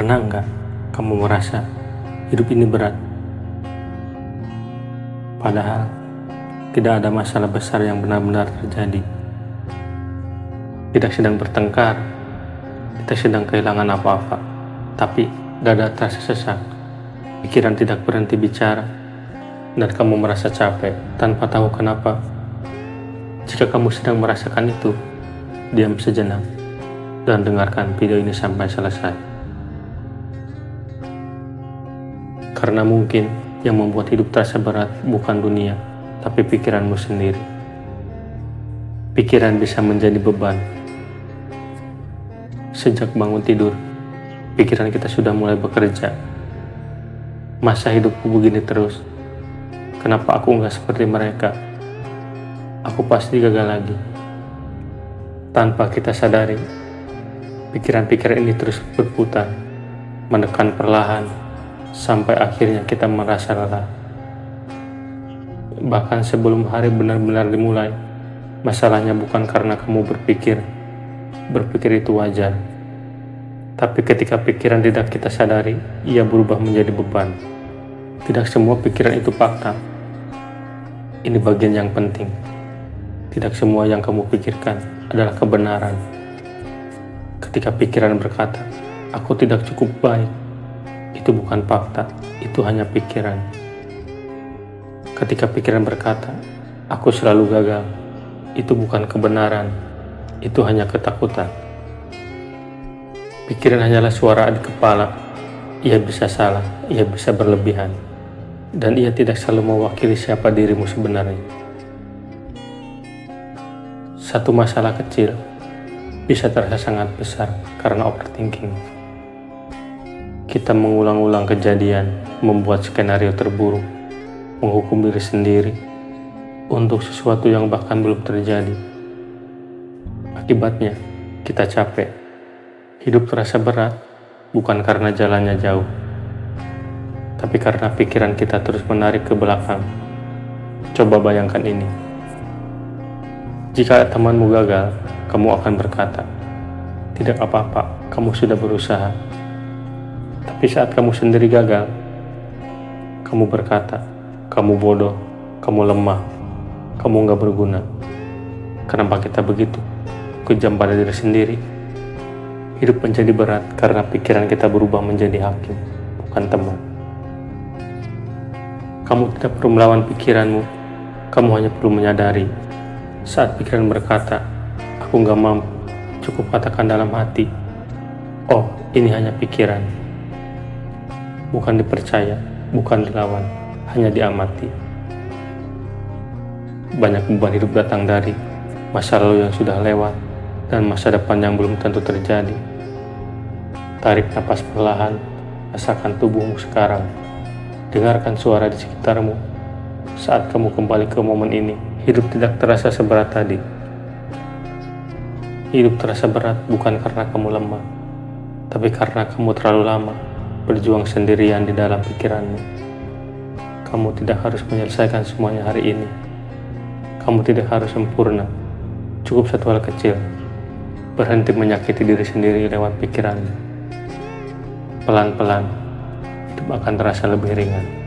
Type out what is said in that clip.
Pernah nggak kamu merasa hidup ini berat? Padahal tidak ada masalah besar yang benar-benar terjadi. Tidak sedang bertengkar, tidak sedang kehilangan apa-apa, tapi dada terasa sesak, pikiran tidak berhenti bicara, dan kamu merasa capek tanpa tahu kenapa. Jika kamu sedang merasakan itu, diam sejenak dan dengarkan video ini sampai selesai. Karena mungkin yang membuat hidup terasa berat bukan dunia, tapi pikiranmu sendiri. Pikiran bisa menjadi beban. Sejak bangun tidur, pikiran kita sudah mulai bekerja. Masa hidupku begini terus? Kenapa aku nggak seperti mereka? Aku pasti gagal lagi. Tanpa kita sadari, pikiran-pikiran ini terus berputar, menekan perlahan, sampai akhirnya kita merasa lelah. Bahkan sebelum hari benar-benar dimulai, masalahnya bukan karena kamu berpikir itu wajar. Tapi ketika pikiran tidak kita sadari, ia berubah menjadi beban. Tidak semua pikiran itu fakta. Ini bagian yang penting. Tidak semua yang kamu pikirkan adalah kebenaran. Ketika pikiran berkata, aku tidak cukup baik, itu bukan fakta, itu hanya pikiran. Ketika pikiran berkata, aku selalu gagal, itu bukan kebenaran, itu hanya ketakutan. Pikiran hanyalah suara di kepala. Ia bisa salah, ia bisa berlebihan, dan ia tidak selalu mewakili siapa dirimu sebenarnya. Satu masalah kecil bisa terasa sangat besar karena overthinking. Kita mengulang-ulang kejadian, membuat skenario terburuk, menghukum diri sendiri untuk sesuatu yang bahkan belum terjadi. Akibatnya, kita capek. Hidup terasa berat, bukan karena jalannya jauh, tapi karena pikiran kita terus menarik ke belakang. Coba bayangkan ini. Jika temanmu gagal, kamu akan berkata, tidak apa-apa, kamu sudah berusaha. Tapi saat kamu sendiri gagal, kamu berkata, kamu bodoh, kamu lemah, kamu gak berguna. Kenapa kita begitu? Kejam pada diri sendiri. Hidup menjadi berat karena pikiran kita berubah menjadi hakim, bukan teman. Kamu tidak perlu melawan pikiranmu, kamu hanya perlu menyadari. Saat pikiran berkata, aku gak mampu, cukup katakan dalam hati, oh, ini hanya pikiran. Bukan dipercaya, bukan dilawan, hanya diamati. Banyak beban hidup datang dari masa lalu yang sudah lewat dan masa depan yang belum tentu terjadi. Tarik napas perlahan, rasakan tubuhmu sekarang. Dengarkan suara di sekitarmu. Saat kamu kembali ke momen ini, hidup tidak terasa seberat tadi. Hidup terasa berat bukan karena kamu lemah, tapi karena kamu terlalu lama berjuang sendirian di dalam pikiranmu. Kamu tidak harus menyelesaikan semuanya hari ini. Kamu tidak harus sempurna. Cukup satu hal kecil. Berhenti menyakiti diri sendiri lewat pikiranmu. Pelan-pelan, hidup akan terasa lebih ringan.